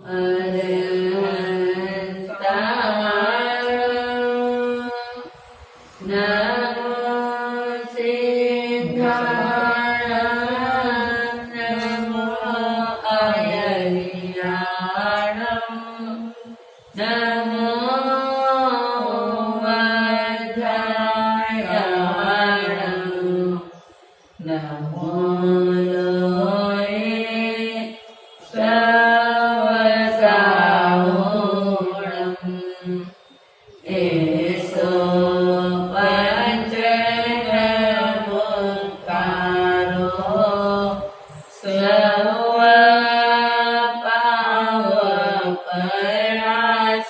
अरहन्तारं नमो सिद्धारं नमो अयर्याणं नमो वर्धायाणं नमो लोये स्वसाहोणम् एषो पञ्चमुत्कारो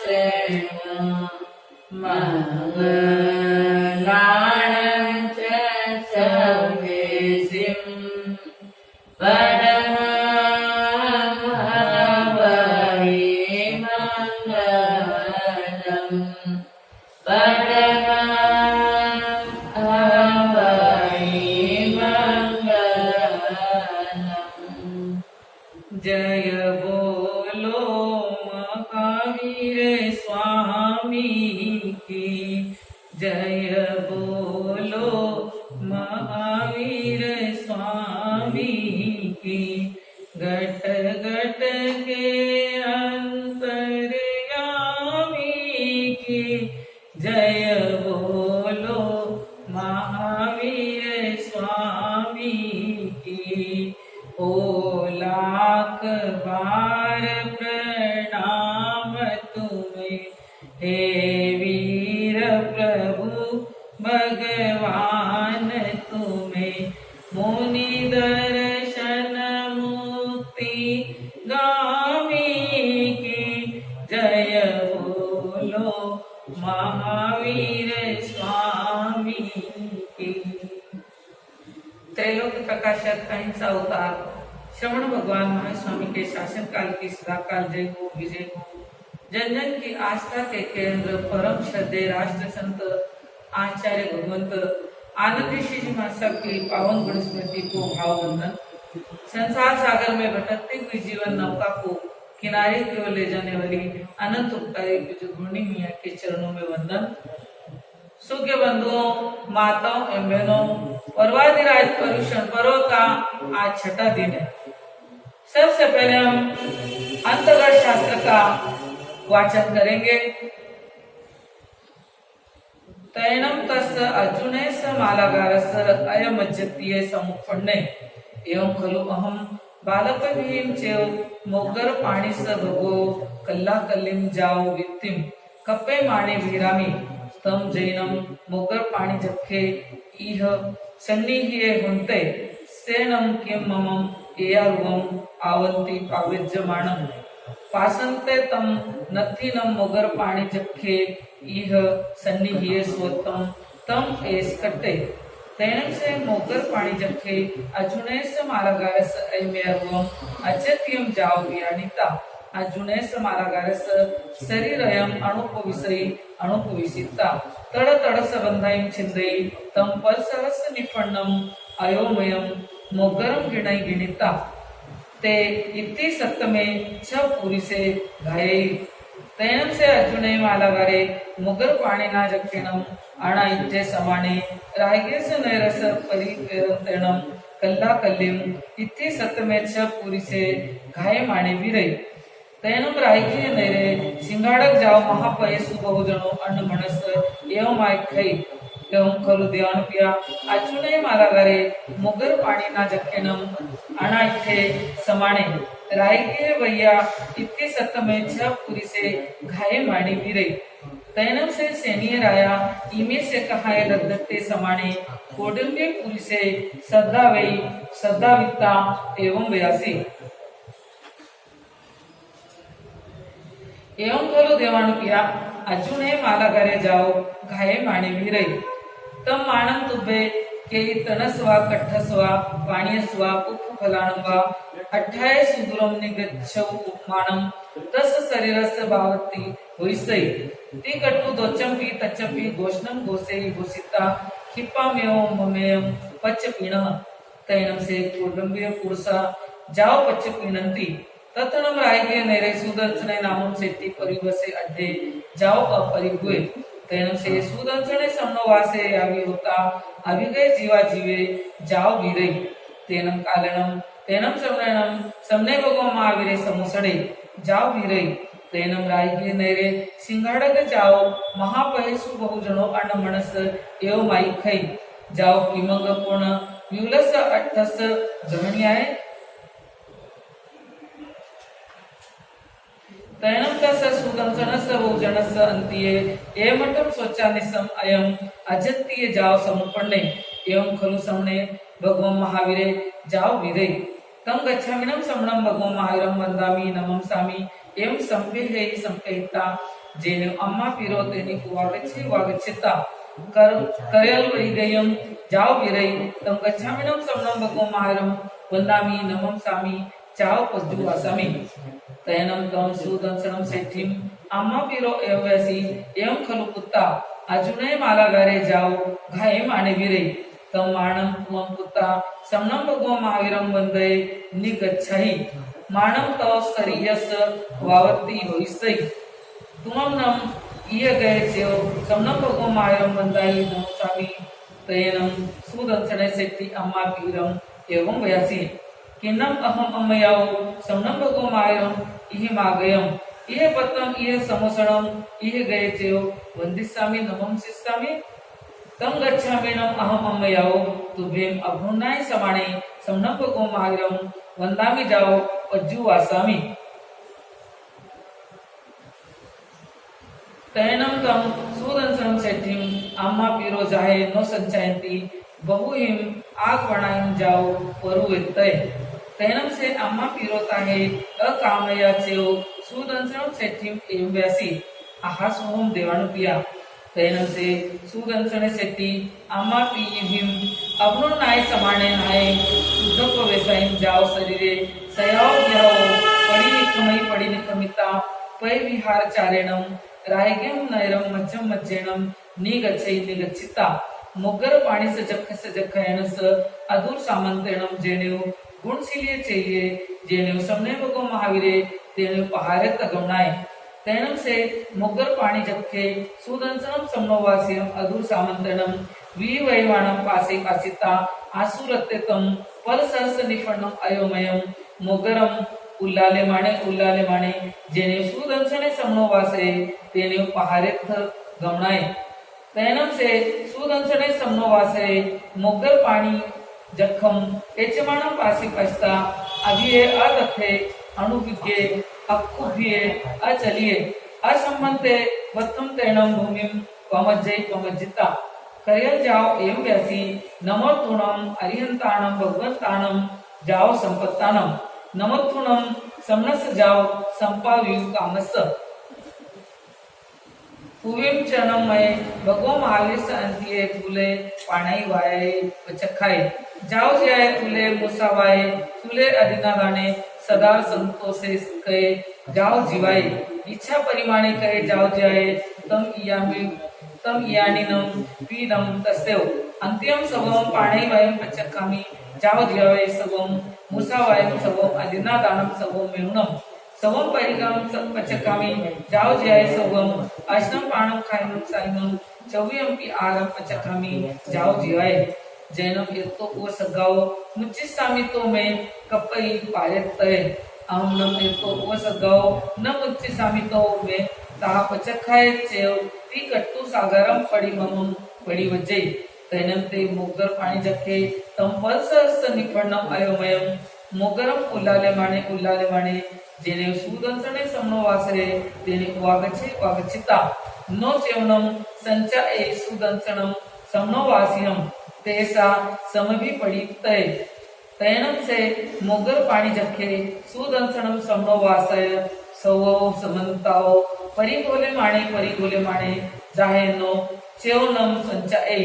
स्वपावपराशरणं मङ्गलाणं च सवेसिं परमं हवै मङ्गलम् परमं हवै मङ्गलम्। जय बोलो महावीर स्वामी की जय बोलो महावीर स्वामी की घट घट के अंतर्यामी की जय बोलो महावीर स्वामी की ओ लाख बार प्रणाम तुम्हें हे वीर प्रभु भगवान तुम्हें मुनि दर्शन मुक्ति गामी की जय बोलो महावीर स्वामी की। त्रैलोक्य प्रकाशक अहिंसा अवतार श्रवण भगवान महास्वामी के शासन काल की सदाकाल जय हो विजय हो। जन जन की आस्था के केंद्र परम श्रद्धेय राष्ट्र संत आचार्य भगवंत आनंद ऋषि जी महाराज की पावन गुण स्मृति को भाववंदन। संसार सागर में भटकती हुई जीवन नौका को किनारे की ओर ले जाने वाली अनंत उपकारी पूज्य घूर्णी मियाँ के चरणों में वंदन। सूर्य बंधुओं, माताओं एवं बहनों, पर्वाधिराज पर्युषण पर्व का आज छठा दिन है। सबसे पहले हम अंतर्गत शास्त्र का वाचन करेंगे। तैणम तस् अर्जुने स मालागारस अयमज्जतीय समुपन्ने एवं खलु अहम बालकवीं चेव मोगर पाणी स भगो कल्ला कल्लिम जाओ वित्तिम कप्पे माणे वीरामी तम जैनम मोगर पाणी जखे इह सन्निहिये हुन्ते सेनम किम ममम एयारुवम आवंती पाविज्यमाणम पासन्ते तम नत्थिनम मोगर पाणी जखे इह सन्निहिये स्वतम तम एस कट्टे तैणम से मोगर पाणी जखे अजुनेस मालागारस ऐमेरुवम अजत्यम जाओ वियानिता अजुनेस मालागारस शरीरयम अणुपविसई अणुपविसिता तड़ तड़ सबंधाइम छिंदई तम परसरस निफन्नम अयोमयम मोगरम गिणई गिणिता ते इति सत्तमे छ पूरी से घाये तैणम से अर्जुने मालागारे मुगर पाणीना जक्षिणम अणा इच्छे समाने रायगेस नैरस परितेणम कल्ला कल्लिम इति सत्तमे छ पूरी से घाये माणे विरई तैनम रायके नैरे सिंगाड़क जाओ महापयसु बहुजनो अन्न मनस एवं आय खई एवं खरु ध्यान पिया अचुने मालागारे मुगर पाणी ना जक्केनम अणा इथे समाणे रायके भैया इतने सत्तमे छ पुरी से घाये माणी वीरई तैनम से सैनीय राया इमे से कहाए लद्दते समाणे कोडम्बे पुरी से सद्दावई सद्दाविता एवं व्यासी एवं खरु देवाणु किया अजुने मालागारे जाओ घाये माणी वीरई तम माणम तुबे के तनस्वा कट्ठस्वा पाणीयस्वा पुफ फलाणवा अठाय सुदुरम निगच्छौ माणम तस शरीरस भावती होइसई ती कट्टु दोचंपी तच्चपी घोषणम घोषे घोषिता खिप्पामेव ममेयम पच्च पीणः तैनम से कोडम्बिय पुरुषा जाओ पच्च पीणंती ततणम रायगे नेरे सुदर्शने नामम सेट्टी परिवसे अड्डे जाओ अपरिगुए तेनम से सुदर्शने समनो वासे आवी होता अभी गए जीवा जीवे जाओ वीरे तेनम कालनम तेनम समनम समने भगवान महावीरे समुसड़े जाओ वीरे तेनम रायगे नेरे सिंगाड़क जाओ महापयसु बहुजनो अन्न मनस एव माई खई जाओ किमंग पूर्ण विवलस अट्ठस ग्रहण्याय तैनम तस सुदंसनस बहुजनस अंतिये एमटम स्वचानिसम अयम अजत्तीय जाओ समुपन्ने एवं खलु समने भगवान महावीरे जाओ वीरे तम गच्छामिनम समणम भगवान महावीरम वंदामि नमम सामि एवं संपेहे संपेहिता जेने अम्मा पीरो तेनी वागच्छे वागच्छिता करयल वैगयम जाओ वीरे तम गच्छामिनम समणम भगवान महावीरम वंदामि नमम सामि चाओ पज्जु वासामि तैनम तम सुदंसनम सेठिम अम्मा पीरो एवसी एवं खलु कुत्ता अजुने मालागारे जाओ घाये माने वीरे तम माणम तुमम कुत्ता समनम भगवान महावीरम वंदे निगच्छहि माणम तव सरियस वावती होइसै तुमम नम इय गए जेव समनम भगवान महावीरम वंदाई नमसामि तैनम सुदंसने सेठी अम्मा पीरम एवं वयासी किन्नम अहम अम्मयाओ समनम भगवान महावीरम इह मागयम इह पतम इह समुसणम इह गए जेव वंदिसामि नमम सिस्सामि तम गच्छामिनम अहम अम्मयाओ तुभ्यम अभुन्नाय समाणे समनम भगवान महावीरम वंदामि जाओ पज्जु वासामि तैनम तम सुदंसनम सेठिम अम्मा पीरो जाहे नो संचायंती बहुहिम आग वणायम जाओ परुवेत्तय तैनम से अम्मा पीरो ताहे अकामया चेव सुदंसनम सेठिम एवं व्यासी आहा सोहम देवानु पिया तैनम से सुदंसने सेठी अम्मा पीहिम अवनो नाय समाने नाय सुधप वेसाइम जाओ शरीरे सयाओ ग्याओ पड़ी निखमिता पै विहार चारेणम रायगेम नैरम मज्जम मज्जेणम निगच्छिता मुग्गर पाणी सजखयनस अधूर सामंतेणम जेनेव गुणशीलिय चाहिए जेनेव समने भगो महावीरे तेनेव पहारे तगमनाय तैनम से मुग्गर पाणी जखे सुदंसनम समनोवासियम अधूर सामंतेणम वी वैवाणम पासे पासिता आसुरत्तेतम पल सहस निफणम अयोमयम मुग्गरम उल्लाले माणे जेने सुदंसने समनोवासे तेने पहारेथ गमनाय तैनम से सुदंसने समनोवासे मुग्गर पाणी जखम एचमाणम पासी पस्ता अभिये अदखे अणुविज्ञे अक्कुभिये अचलिये असंबंते वत्तम तैनम भूमिम पमज्जिता करयल जाओ एवं व्यासी नमोतुणम अरिहंताणम भगवंताणम जाओ संपत्ताणम नमोतुणम समनस जाओ संपाव्यु कामस पुविम चरणमय भगो महावीर अंतिये तुले पाणाई वाये पचखाय जाओ जाय तुले मुसावाय तुले अधिनादाने सदा संतोषे कहे जाओ जीवाय इच्छा परिमाणे कहे जाओ जाय तम इयानिनम पीदम तस्यो अंत्यम सवम पाणाई वायम पचखामी जाओ जीवाय सवम मुसावायम सवम अधिनादानम सवम मेहुनम सवम परिगम पचकामी जाओ जय सवम अष्टम पाणम खाइनम साइनम चौवियम की आरम पचकामी जाओ जीवाय जैनम यत्तो को सगाओ मुच्चिस सामितो में कपई पायत्तय अहम नम यत्तो को सगाओ न मुच्चिस सामितो में ता पचखाय चेव ती कट्टू सागरम पड़ी ममम पड़ी वजय तैनम ते मुग्गर पाणी जखे तम पल्सस निफणम अयोमयम मुग्गरम उल्लाले माणे जेने सुदंसने समनो वासरे तेने वागच्छिता नो चेवनम संचा ए सुदंसनम समनो वासियम तेसा समभि पड़ितय तैनम से मुग्गर पाणी जखे सुदंसनम समनो वासय सवो समंताओ परिगोले माणे जाहे नो चेवनम संचा ए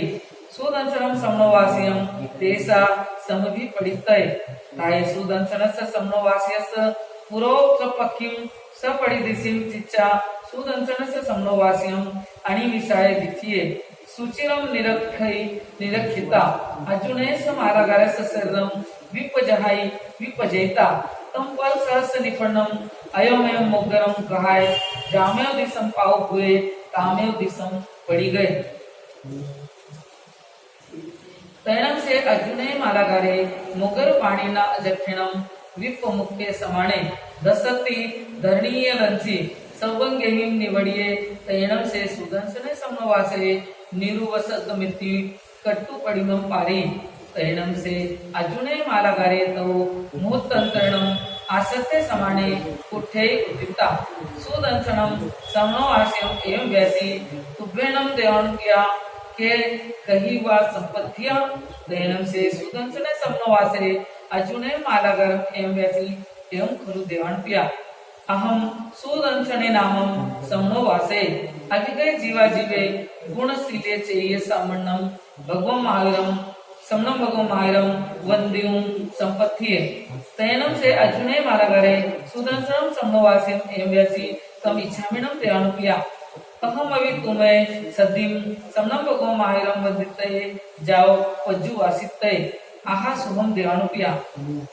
सुदंसनम समनो वासियम तेसा समभि पड़ितय ताये सुदंसनस समनो वासियस पुरोक्त पक्किम सपड़ी दिसिम चिच्चा सुदंसनस समनोवासियम आणि विसाय दिथिये सुचिरम निरक्षिता अजुने समारागारस सर्वम विपजहाई विपजेता तम पल सहस निफणम अयमयम मोगरम कहाय जाम्यो दिसम पाव हुए काम्यो दिसम पड़ी गए। तैणम से अर्जुने मालागारे मोगर पाणीना अजक्षिणम विप मुखे समाणे दसती धरणीय लंसी सौवंगेहिम निवडिये तैणम से सुदंसने समवासे निरुवसगमिति कट्टु पडिमम पारी तैणम से अर्जुने मालागारे तो मुहूर्तंतरणम आसत्य समाने कुठे उदिता सुदंसनम समवास्यम एवं वैसी तुभ्यनम देवण किया के कही वा संपत्तियां तैणम से सुदंसने समवासे अर्जुने मालागारम एवं वैसी एवं खरु देवण पिया अहम सुदंसने नामम समनोवासे अभिगय जीवा जीवे गुणशीले चेय सामन्नम भगवम महावीरम समनम भगवम महावीरम वंद्युम संपत्तिये तैणम से अर्जुने मालागारे सुदंसनम समनोवासे एवं वैसी तम इच्छामिनम देवानुपिया अहम अभी तुम्हें सदिम समनम भगवम महावीरम वंदिते जाओ पज्जु वासिते आहा शुभम देवानुपिया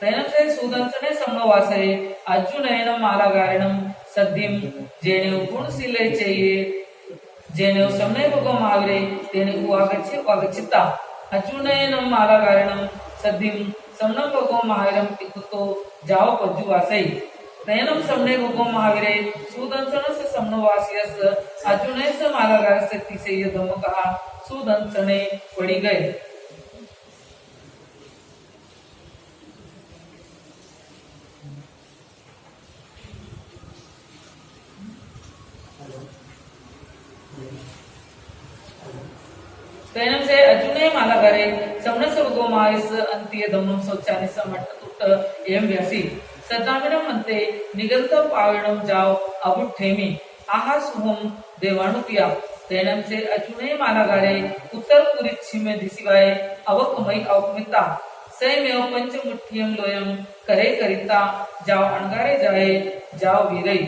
तैणम से सुदंसने समनवासे अर्जुनयनम मालागारणम सद्दिम जेने गुणशीले चेये जेने समने भगो महावीरे तेने उवागच्छिता अर्जुनयनम मालागारणम सद्दिम समनम भगो महावीरम पिकुतो जाओ पज्जुवासै तैणम समने भगो महावीरे सुदंसनस्य समनवासियस्य अर्जुनस्य मालागारस्य तिसेय धम्मकः सुदंसने पड़ी गए। तैणम से अर्जुने मालागारे समनस भगो मायस अंत्य धम्मम शौचानि समट्टुट एवं व्यासी सदामिनम अंते निगंत पाविणम जाओ अबुठेमी आहा शुभम देवानुपिया तैणम से अर्जुने मालागारे उत्तर पुरिच्छी में दिसिवाए अवकमई अवकमिता सैमेव पंचमुठ्ठियम लोयम करे करिता जाओ अणगारे जाए जाओ वीरई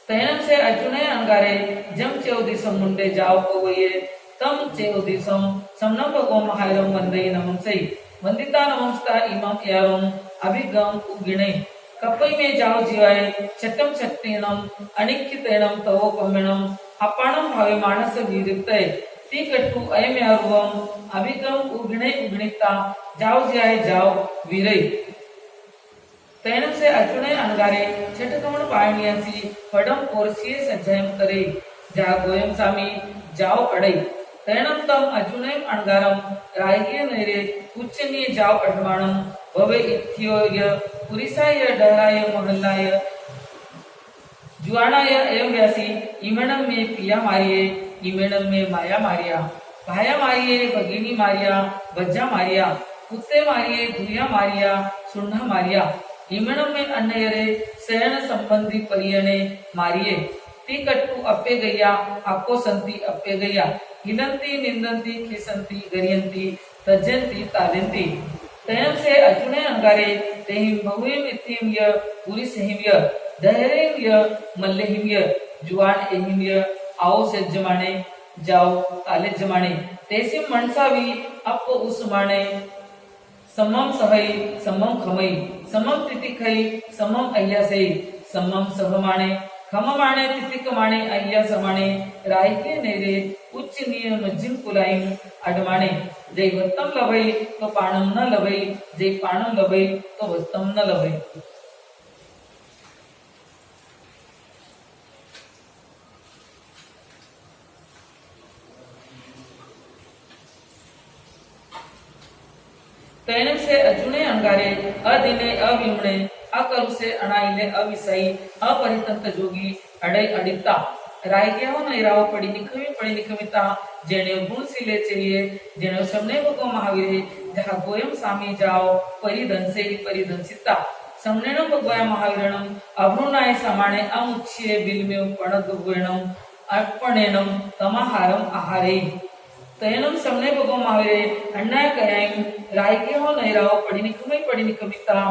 तैणम से अर्जुने अणगारे जम चौदिसम मुंडे जाओ पवये तम चौदिसम समनम भगो महावीरम वंदे नमंसै वंदिता नमस्ता इमम एवं अभिगम उगिणे कपई में जाओ जीवाय छटम छट्टेनम अनिक्कितेनम तवो पम्मेनम अपाणम भावे मानस वीरितय ती कट्टु अयम अरुवम अभिगम उगिणे उगणिता जाओ जीवाय जाओ वीरई तैणम से अर्जुने अणगारे छटकमण पायणियासी पडम पोरसिये सज्जयम करे जा गोयम सामी जाओ अडई तैणम तम अर्जुने अणगारम रायगे नैरे उच्चनीय जाओ अडमाणम भवे इत्योय पुरिसाय डहराय महल्लाय जुआणाय एवं व्यासी इमणम में पिया मारिये इमणम में माया मारिया भाया मारिये भगिनी मारिया बज्जा मारिया कुत्ते मारिये धुया मारिया सुन्ना मारिया इमणम में अन्नयरे शयन संबंधी परियने मारिये ती कट्टु अप्पे गया आपको संति अप्पे गया हिनंती निंदंती खिसंती गरियंती तज्जंती तालिंती तैणम से अर्जुने अंगारे तेहिम बहुयम इत्तिम य पुरी सहिम य दहरेम य मल्लेहिम य जुआन एहिम य आओ से जमाने जाओ ताले जमाने तेसिम मनसावी अप उसमाने समम सहई समम खमई समम तितिखई समम अय्यासई समम सहमाणे खममाणे तितिकमाणे अय्या समाणे रायके नेरे उच्च निय मज्जिम कुलाईम अडमाणे जय वत्तम लभई तो पाणम न लभई जय पाणम लभई तो वत्तम न लभई तैणम से अर्जुने अंगारे अदिने अविमणे अकरु से अणाइले अविसई अपरितंत जोगी अडई अडिता रायगे हो नैराव पड़ी निखमिता जेने गुणशीले चाहिए जेने समने भगो महावीरे जहा गोयम सामी जाओ परिधंसे परिधंसिता समने न भगवाया महावीरणम अभृणाय समाणे अमुच्ये बिलमेव पणगुणम अर्पणेनम तमाहारम आहारे तैणम समने भगो महावीरे अन्नाय कयाम रायगे हो नैराव पड़ी निखमिता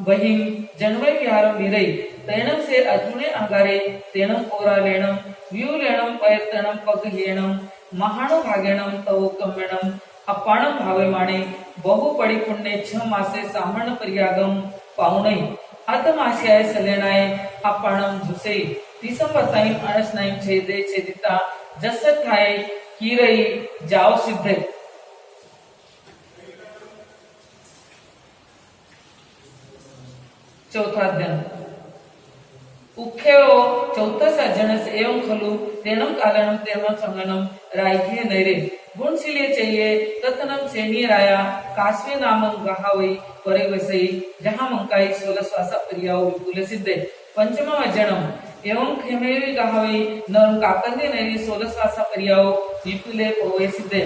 वहिम जनवय विहारम वीरई तैणम से अर्जुने अंगारे तेणम कोरा लेणम व्यू लेणम पयतणम पग हेणम महाणो भागेणम तवो कम्मेणम अपाणम भावे माणे बहु पड़ी पुण्य 6 मासे सामर्ण पर्यागम पाउनई अधमाशयाय सलेणाय आपणम जुसे दिसंबताईम अणसनाईम छेदे छेदिता जसत थाय कीरई जाओ सिद्धे। चौथा अध्ययन उख्यो चौथा जनस एवं खलु तेनम कालनम तेनम संगनम रायघे नैरे गुणशीले चाहिए ततनम सेनी राया कास्वे नामम गहावई परिवसई जहां मंकाई सोलस्वासा प्रियाओ विपुल सिद्धे। पंचमा अजनम एवं खेमेवी गहावई नरम काकंदी नैरी सोलस्वासा प्रियाओ विपुले पोवे सिद्धे।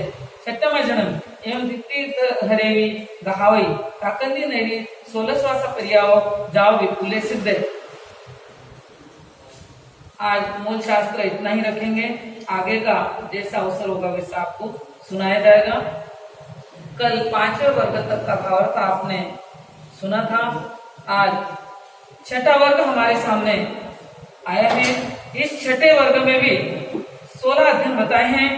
छठमा जन्म एवं दित्ती हरेवी गहावई काकंदी नैरी सोलस्वासा प्रियाओ जाओ विपुले सिद्धे। आज मूल शास्त्र इतना ही रखेंगे, आगे का जैसा अवसर होगा वैसा आपको सुनाया जाएगा। कल 5वें वर्ग तक का भावार्थ आपने सुना था, आज छठा वर्ग हमारे सामने आया है। इस छठे वर्ग में भी 16 अध्ययन बताए हैं।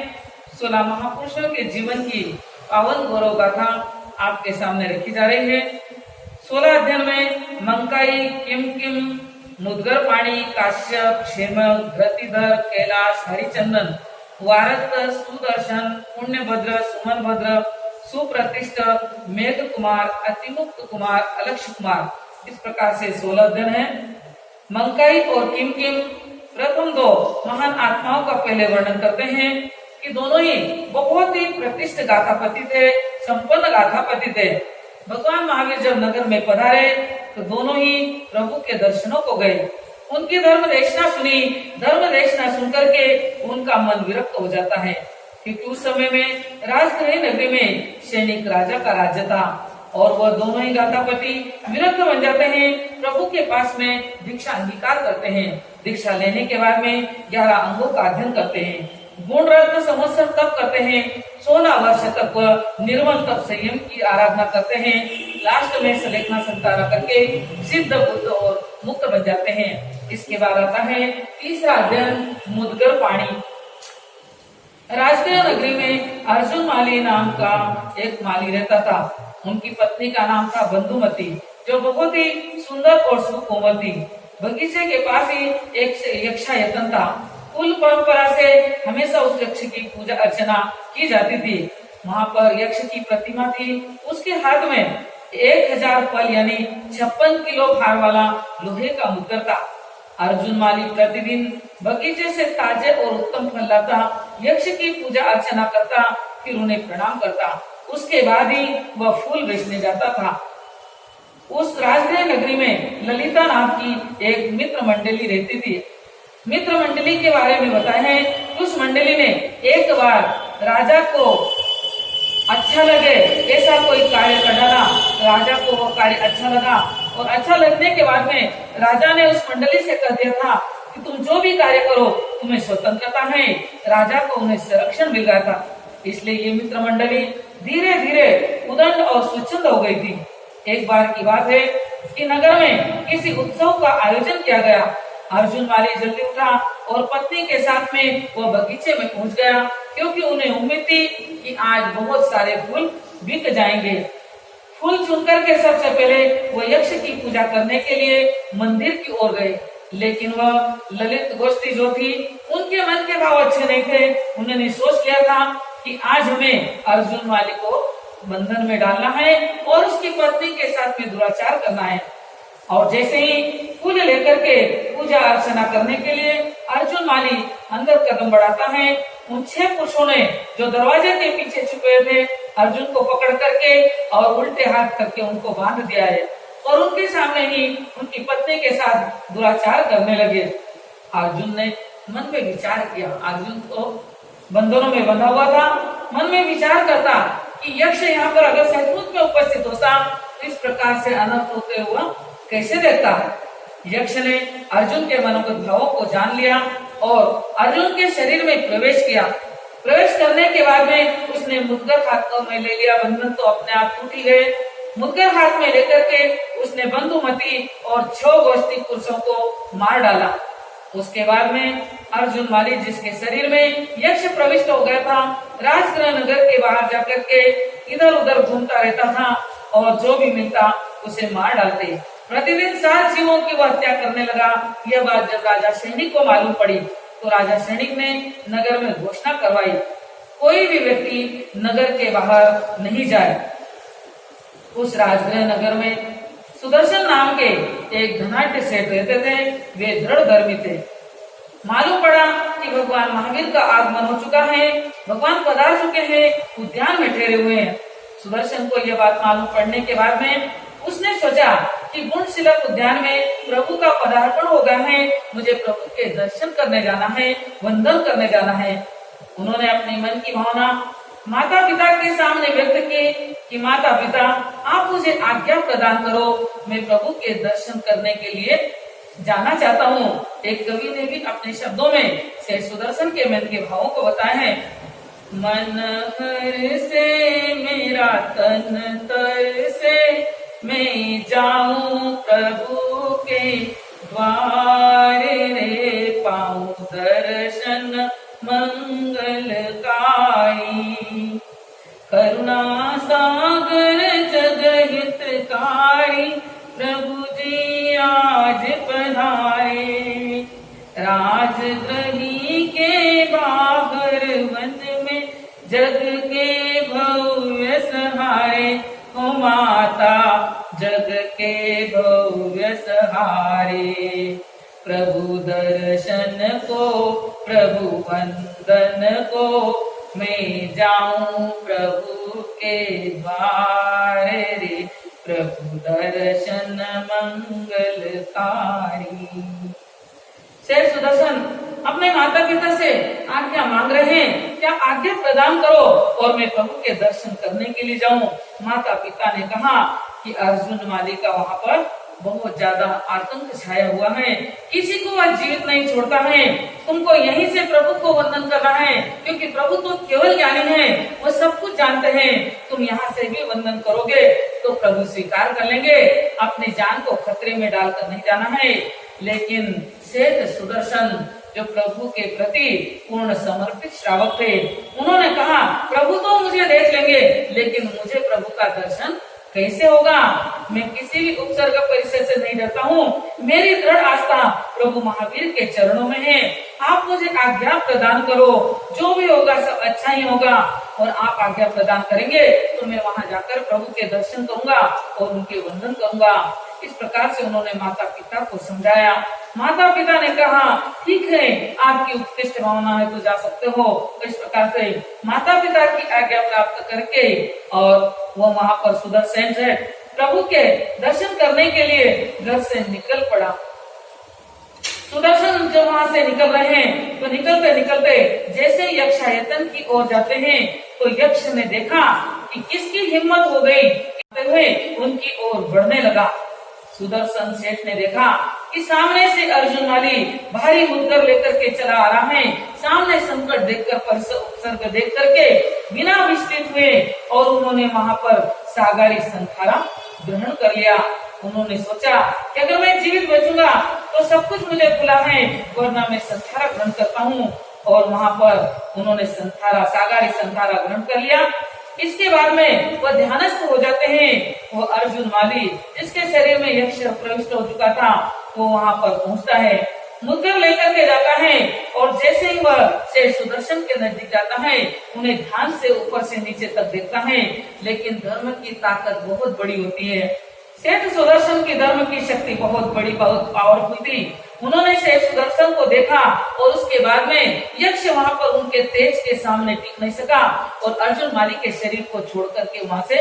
16 महापुरुषों के जीवन की पावन गौरव गाथा आपके सामने रखी जा रही है। 16 अध्ययन में मंकाई, किम मुदगर पाणी, काश्यप, क्षेम, घृतिधर, कैलाश, हरिचंदन, वारत, सुदर्शन, पुण्यभद्र, सुमनभद्र, सुप्रतिष्ठ, मेघ कुमार, अतिमुक्त कुमार, अलक्ष कुमार, इस प्रकार से 16 अध्ययन है। मंकाई और किम प्रथम 2 महान आत्माओं का पहले वर्णन करते हैं कि दोनों ही बहुत ही प्रतिष्ठ गाथापति थे, संपन्न गाथापति थे। भगवान महावीर जब नगर में पधारे तो दोनों ही प्रभु के दर्शनों को गए, उनकी धर्म देशना सुनी। धर्म देशना सुनकर के उनका मन विरक्त हो जाता है, क्योंकि उस समय में राजगृह नगरी में सैनिक राजा का राज्य था और वह दोनों ही गाथापति विरक्त बन जाते हैं। प्रभु के पास में दीक्षा अंगीकार करते हैं। दीक्षा लेने के बाद में 11 अंगों का अध्ययन करते हैं। गुण रत्न संवत्सर तप करते हैं। 16 वर्ष तक वह निर्मल तप संयम की आराधना करते हैं। लास्ट में सलेखना संताना करके सिद्ध बुद्ध और मुक्त बन जाते हैं। इसके बाद आता है तीसरा अध्ययन मुदगर पाणी। राजगृह नगरी में अर्जुन माली नाम का एक माली रहता था। उनकी पत्नी का नाम था बंधुमती, जो बहुत ही सुंदर और सुकोमल थी। बगीचे के पास ही एक यक्षायतन था। कुल परंपरा से हमेशा उस यक्ष की पूजा अर्चना की जाती थी। वहाँ पर यक्ष की प्रतिमा थी। उसके हाथ में 1000 फल यानी 56 किलो भार वाला लोहे का मुद्गर था। अर्जुन माली प्रतिदिन बगीचे से ताजे और उत्तम फल लाता, यक्ष की पूजा अर्चना करता, फिर उन्हें प्रणाम करता। उसके बाद ही वह फूल बेचने जाता था। उस राजगृह नगरी में ललिता नाम की एक मित्र मंडली रहती थी। मित्र मंडली के बारे में बताया है, उस मंडली ने एक बार राजा को अच्छा लगे ऐसा कोई कार्य कर डाला। राजा को वो कार्य अच्छा लगा और अच्छा लगने के बाद में राजा ने उस मंडली से कह दिया था कि तुम जो भी कार्य करो तुम्हें स्वतंत्रता है। राजा को उन्हें संरक्षण मिल गया था। इसलिए ये मित्र मंडली धीरे धीरे उदंड और स्वच्छंद हो गई थी। एक बार की बात है कि नगर में किसी उत्सव का आयोजन किया गया। अर्जुन माली जल्दी उठा और पत्नी के साथ में वह बगीचे में पहुंच गया, क्योंकि उन्हें उम्मीद थी कि आज बहुत सारे फूल बिक जाएंगे। फूल चुनकर के सबसे पहले वह यक्ष की पूजा करने के लिए मंदिर की ओर गए, लेकिन वह ललित गोष्ठी जो थी उनके मन के भाव अच्छे नहीं थे। उन्होंने सोच लिया था कि आज हमें अर्जुन माली को बंधन में डालना है और उसकी पत्नी के साथ में दुराचार करना है। और जैसे ही फूल लेकर के पूजा अर्चना करने के लिए अर्जुन माली अंदर कदम बढ़ाता है, उन 6 पुरुषों ने जो दरवाजे के पीछे छुपे थे अर्जुन को पकड़ करके और उल्टे हाथ करके उनको बांध दिया है और उनके सामने ही उनकी पत्नी के साथ दुराचार करने लगे। अर्जुन ने मन में विचार किया। अर्जुन तो बंधनों में बंधा हुआ था। मन में विचार करता कि यक्ष यहाँ पर अगर सचमुच में उपस्थित होता तो इस प्रकार से अनर्थ होते हुआ कैसे देखता है। यक्ष ने अर्जुन के मनोगत भावों को जान लिया और अर्जुन के शरीर में प्रवेश किया। प्रवेश करने के बाद में उसने मुद्गर हाथ में ले लिया। बंधन तो अपने आप टूट ही गए। मुद्गर हाथ में लेकर के उसने बंधुमती और 6 गोष्ठी पुरुषों को मार डाला। उसके बाद में अर्जुन माली जिसके शरीर में यक्ष प्रविष्ट हो गया था, राजगृह नगर के बाहर जाकर के इधर उधर घूमता रहता था और जो भी मिलता उसे मार डालते। प्रतिदिन 7 जीवों की वह हत्या करने लगा। यह बात जब राजा सैनिक को मालूम पड़ी तो राजा सैनिक ने नगर में घोषणा करवाई, कोई भी व्यक्ति नगर के बाहर नहीं जाए। उस राजगृह नगर में सुदर्शन नाम के एक धनाढ्य सेठ रहते थे। वे दृढ़ धर्मी थे। मालूम पड़ा कि भगवान महावीर का आगमन हो चुका है, भगवान पधार चुके हैं, उद्यान में ठहरे हुए हैं। सुदर्शन को यह बात मालूम पड़ने के बाद में उसने सोचा कि गुणशिलक उद्यान में प्रभु का पदार्पण हो गया है, मुझे प्रभु के दर्शन करने जाना है, वंदन करने जाना है। उन्होंने अपने मन की भावना माता पिता के सामने व्यक्त की कि माता पिता, आप मुझे आज्ञा प्रदान करो, मैं प्रभु के दर्शन करने के लिए जाना चाहता हूँ। एक कवि ने भी अपने शब्दों में से सुदर्शन के मन के भावों को बताया है। मन हर से मेरा तन तर से, मैं जाऊं प्रभु के द्वार रे, पाऊं दर्शन मंगलकारी। करुणा सागर जगहितकारी, प्रभु जी आज पधारे। राजगृही के बाहर वन में, जग के भव्य सहारे, हो माता जग के भव्य सहारे। प्रभु दर्शन को, प्रभु वंदन को, मैं जाऊं प्रभु के द्वार रे, प्रभु दर्शन मंगलकारी। शेष सुदर्शन अपने माता पिता से आज्ञा मांग रहे हैं, क्या आज्ञा प्रदान करो और मैं प्रभु के दर्शन करने के लिए जाऊं। माता पिता ने कहा कि अर्जुन माली का वहाँ पर बहुत ज्यादा आतंक छाया हुआ है, किसी को वह जीवित नहीं छोड़ता है, तुमको यहीं से प्रभु को वंदन करना है, क्योंकि प्रभु तो केवल ज्ञानी है, वो सब कुछ जानते हैं। तुम यहाँ से भी वंदन करोगे तो प्रभु स्वीकार कर लेंगे, अपनी जान को खतरे में डालकर नहीं जाना है। लेकिन सेठ सुदर्शन जो प्रभु के प्रति पूर्ण समर्पित श्रावक थे, उन्होंने कहा प्रभु तो मुझे देख लेंगे, लेकिन मुझे प्रभु का दर्शन कैसे होगा। मैं किसी भी उपसर्ग परिचय से नहीं डरता हूँ, मेरी दृढ़ आस्था प्रभु महावीर के चरणों में है। आप मुझे आज्ञा प्रदान करो, जो भी होगा सब अच्छा ही होगा, और आप आज्ञा प्रदान करेंगे तो मैं वहाँ जाकर प्रभु के दर्शन करूंगा और उनके वंदन करूंगा। इस प्रकार से उन्होंने माता पिता को समझाया। माता पिता ने कहा ठीक है, आपकी उत्कृष्ट भावना है तो जा सकते हो। इस प्रकार से माता पिता की आज्ञा प्राप्त करके और वो वहाँ पर सुदर्शन से प्रभु के दर्शन करने के लिए घर से निकल पड़ा। सुदर्शन जब वहाँ से निकल रहे हैं तो निकलते निकलते जैसे यक्षायतन की ओर जाते हैं तो यक्ष ने देखा कि किसकी हिम्मत हो गई, हुए उनकी ओर बढ़ने लगा। सुदर्शन सेठ ने देखा कि सामने से अर्जुन वाली भारी मुद्गर लेकर के चला आ रहा है। सामने संकट देखकर, उपसर्ग देख करके बिना विचलित हुए और उन्होंने वहाँ पर सागारी संथारा ग्रहण कर लिया। उन्होंने सोचा कि अगर मैं जीवित बचूंगा तो सब कुछ मुझे खुला है, वरना मैं संथारा ग्रहण करता हूँ। और वहाँ पर उन्होंने सागारी संथारा ग्रहण कर लिया। इसके बाद में वह ध्यानस्थ हो जाते हैं। वो अर्जुन माली जिसके शरीर में यक्ष प्रविष्ट हो चुका था, वो वहाँ पर पहुँचता है, मुद्गर लेकर के जाता है और जैसे ही वह से सुदर्शन के नजदीक जाता है, उन्हें ध्यान से ऊपर से नीचे तक देखता है। लेकिन धर्म की ताकत बहुत बड़ी होती है। सेठ सुदर्शन की धर्म की शक्ति बहुत बड़ी, बहुत पावरफुल थी। उन्होंने सेठ सुदर्शन को देखा और उसके बाद में यक्ष वहाँ पर उनके तेज के सामने टिक नहीं सका और अर्जुन माली के शरीर को छोड़ करके वहाँ से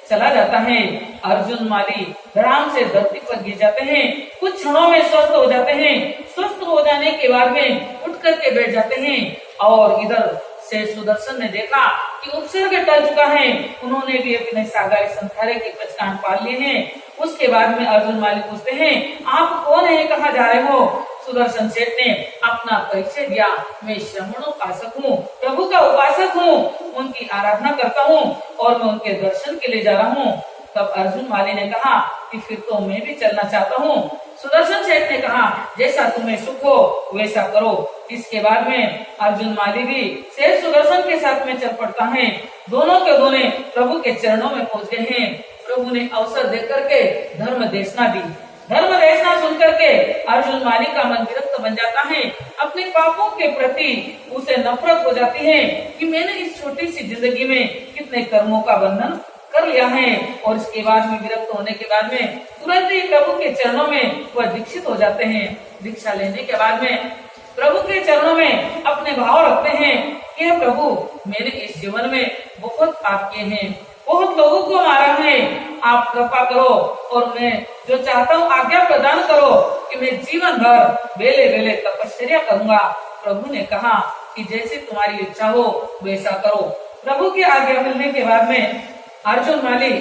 चला जाता है। अर्जुन माली धड़ाम से धरती पर गिर जाते हैं, कुछ क्षणों में स्वस्थ हो जाते हैं। स्वस्थ हो जाने के बाद में उठ करके बैठ जाते हैं और इधर से सुदर्शन ने देखा कि उपसर्ग टल चुका है। उन्होंने भी अपने सागारी संथारे के पचकान पाल लिए हैं। उसके बाद में अर्जुन माली पूछते हैं आप कौन है, कहाँ जा रहे हो। सुदर्शन सेठ ने अपना परिचय दिया, मैं श्रमणोपासक हूँ, प्रभु का उपासक हूँ, उनकी आराधना करता हूँ और मैं उनके दर्शन के लिए जा रहा हूँ। तब अर्जुन माली ने कहा कि फिर तो मैं भी चलना चाहता हूँ। सुदर्शन सेठ ने कहा जैसा तुम्हें सुख हो वैसा करो। इसके बाद में अर्जुन माली भी सेठ सुदर्शन के साथ में चल पड़ता है। दोनों के दोनों प्रभु के चरणों में पहुंच गए हैं। प्रभु ने अवसर देकर के धर्म देशना दी। धर्म देशना सुनकर के अर्जुन माली का मन विरक्त बन जाता है। अपने पापों के प्रति उसे नफरत हो जाती है कि मैंने इस छोटी सी जिंदगी में कितने कर्मों का बंधन कर लिया है। और इसके बाद में विरक्त होने के बाद में तुरंत ही प्रभु के चरणों में वह दीक्षित हो जाते हैं। दीक्षा लेने के बाद में प्रभु के चरणों में अपने भाव रखते हैं कि हे प्रभु, मैंने इस जीवन में बहुत पाप किए हैं, बहुत लोगों को मारा है, आप कृपा करो और मैं जो चाहता हूँ आज्ञा प्रदान करो कि मैं जीवन भर बेले बेले तपस्या करूंगा। प्रभु ने कहा कि जैसी तुम्हारी इच्छा हो वैसा करो। प्रभु की आज्ञा मिलने के बाद में अर्जुन माली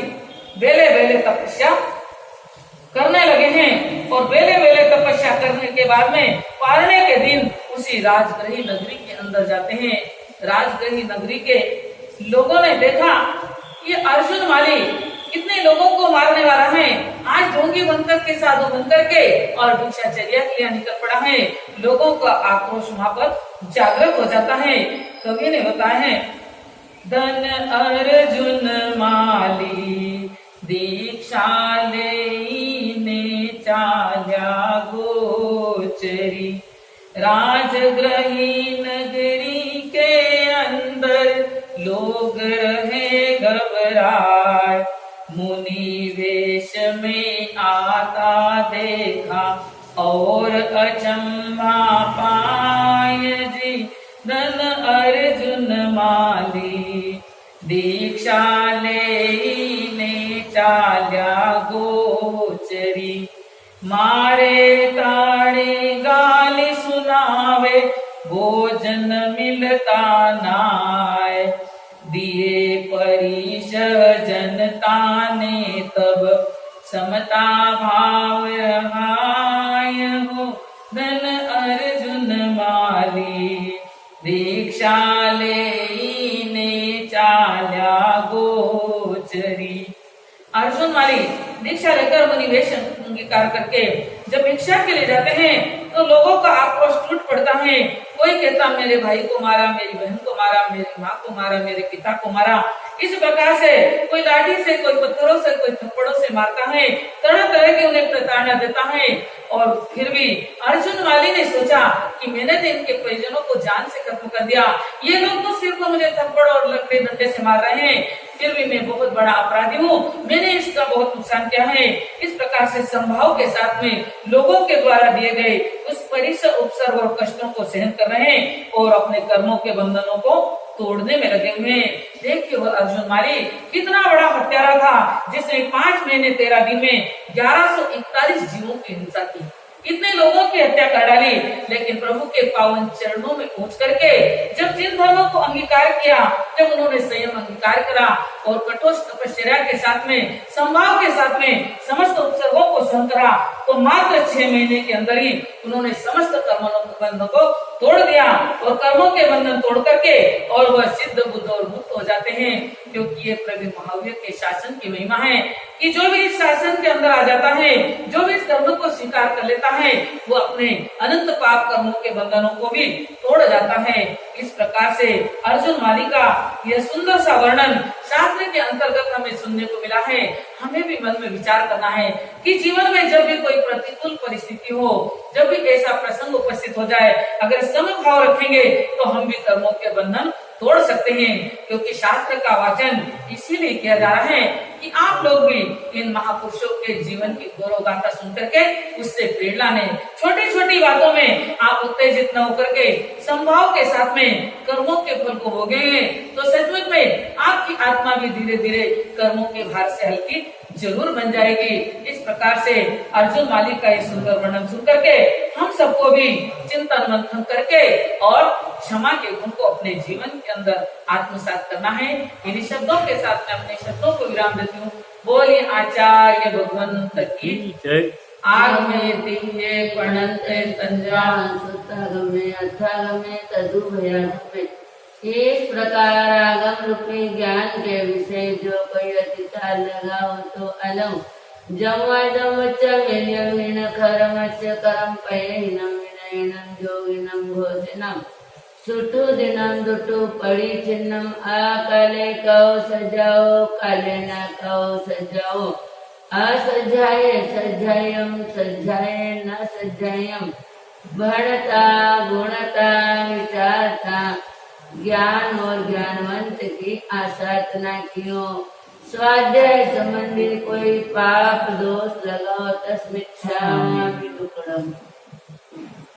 बेले बेले तपस्या करने लगे हैं और बेले बेले तपस्या करने के बाद में पारने के दिन उसी राजगृही नगरी के अंदर जाते हैं। राजगृही नगरी के लोगों ने देखा ये अर्जुन माली कितने लोगों को मारने वाला है, आज ढोंगी बनकर के साधु बनकर के और भिक्षाचर्या के लिए निकल पड़ा है। लोगों का आक्रोश वहां पर जागृत हो जाता है। कवि ने बताया है, धन अर्जुन माली दीक्षा लेने चाल्या गोचरी, राजगृही नगरी के अंदर लोग रहे घबराए, मुनि वेश में आता देखा और अचंभा पाय जी। धन अर्जुन माली दीक्षा लेने चाल्या गोचरी, मारे ताड़े गाली सुनावे भोजन मिलता नाय, दिए परिश जनता ने तब समता भाव रहाय हो। धन अर्जुन माली दीक्षा लेने चाल्या गोचरी। अर्जुन माली दीक्षा लेकर मुनि वेश अंगीकार करके जब भिक्षा के लिए जाते हैं तो लोगों का आक्रोश टूट पड़ता है। कोई कहता मेरे भाई को मारा, मेरी बहन को मारा, मेरी माँ को मारा, मेरे पिता को मारा। इस प्रकार से कोई लाठी से, कोई पत्थरों से, कोई थप्पड़ों से मारता है, तरह तरह की उन्हें प्रताड़ना देता है। और फिर भी अर्जुन माली ने सोचा कि मैंने तो इनके परिजनों को जान से खत्म कर दिया, ये लोग तो सिर्फ मुझे थप्पड़ और लकड़ी डंडे से मार रहे हैं, फिर भी मैं बहुत बड़ा अपराधी हूँ, मैंने इसका बहुत नुकसान किया है। इस प्रकार से संभाव के साथ में लोगों के द्वारा दिए गए उस परिसर उपसर्ग और कष्टों को सहन कर रहे हैं और अपने कर्मों के बंधनों को तोड़ने में लगे हुए हैं। देखिए वो अर्जुन माली कितना बड़ा हत्यारा था, जिसने 5 महीने 13 दिन में 1141 जीवों की हिंसा की, इतने लोगों की हत्या कर डाली। लेकिन प्रभु के पावन चरणों में पहुंच करके जब जिन धर्मों को अंगीकार किया, जब उन्होंने संयम अंगीकार करा और कठोर तपस्या के साथ में, संभाव के साथ में समस्त उपसर्गों को सहन करा, तो मात्र 6 महीने के अंदर ही उन्होंने समस्त कर्मों के बंधन को तोड़ दिया और कर्मों के बंधन तोड़ करके और वह सिद्ध बुद्ध और मुक्त हो जाते हैं। क्योंकि ये प्रभु महावीर के शासन की महिमा है कि जो भी इस शासन के अंदर आ जाता है, जो भी इस धर्म को स्वीकार कर लेता है, वो अपने अनंत पाप कर्मों के बंधनों को भी तोड़ जाता है। इस प्रकार से अर्जुन माली का यह सुंदर सा वर्णन शास्त्र के अंतर्गत हमें सुनने को मिला है। हमें भी मन में विचार करना है कि जीवन में जब भी कोई प्रतिकूल परिस्थिति हो, जब भी ऐसा प्रसंग उपस्थित हो जाए, अगर समभाव रखेंगे तो हम भी कर्मों के बंधन तोड़ सकते हैं। क्योंकि शास्त्र का वाचन इसीलिए किया जा रहा है कि आप लोग भी इन महापुरुषों के जीवन की गौरव गाथा सुन करके उससे प्रेरणा लें। छोटी छोटी बातों में आप उत्तेजित न होकर के संभाव के साथ में कर्मों के फल को भोगेंगे तो सचमुच में आपकी आत्मा भी धीरे धीरे कर्मों के भार से हल्की जरूर बन जाएगी। इस प्रकार से अर्जुन माली का ये सुंदर वर्णन सुन करके हम सबको भी चिंतन मंथन करके और क्षमा के गुण को अपने जीवन के अंदर आत्मसात करना है। इन्हीं शब्दों के साथ मैं अपने शब्दों को विराम देती हूँ। बोलिए आचार्य भगवंत की जय। आगमे तिह्ये प्रणन्ते तंजान सुतागमे अर्थागमे तदुभयागमे। इस प्रकार आगम रूपी ज्ञान के विषय जो कोई अधिकार लगाओ तो अलम जमवादमच्च मिल्यमीन खरमच्च करम पयेनम विनयनम जोगिनम घोषणम सुटु दिनम दुटु पड़ी चिन्नम आकाले कहो सजाओ काले ना कहो सजाओ असज्जाय सज्जायम सज्जाय न सज्जायम बढ़ता गुणता विचारता ज्ञान और ज्ञानवंत की आसाधना कियो स्वाध्याय संबंधी कोई पाप दोष लगाओ तस्मिच्छामि दुक्कडम।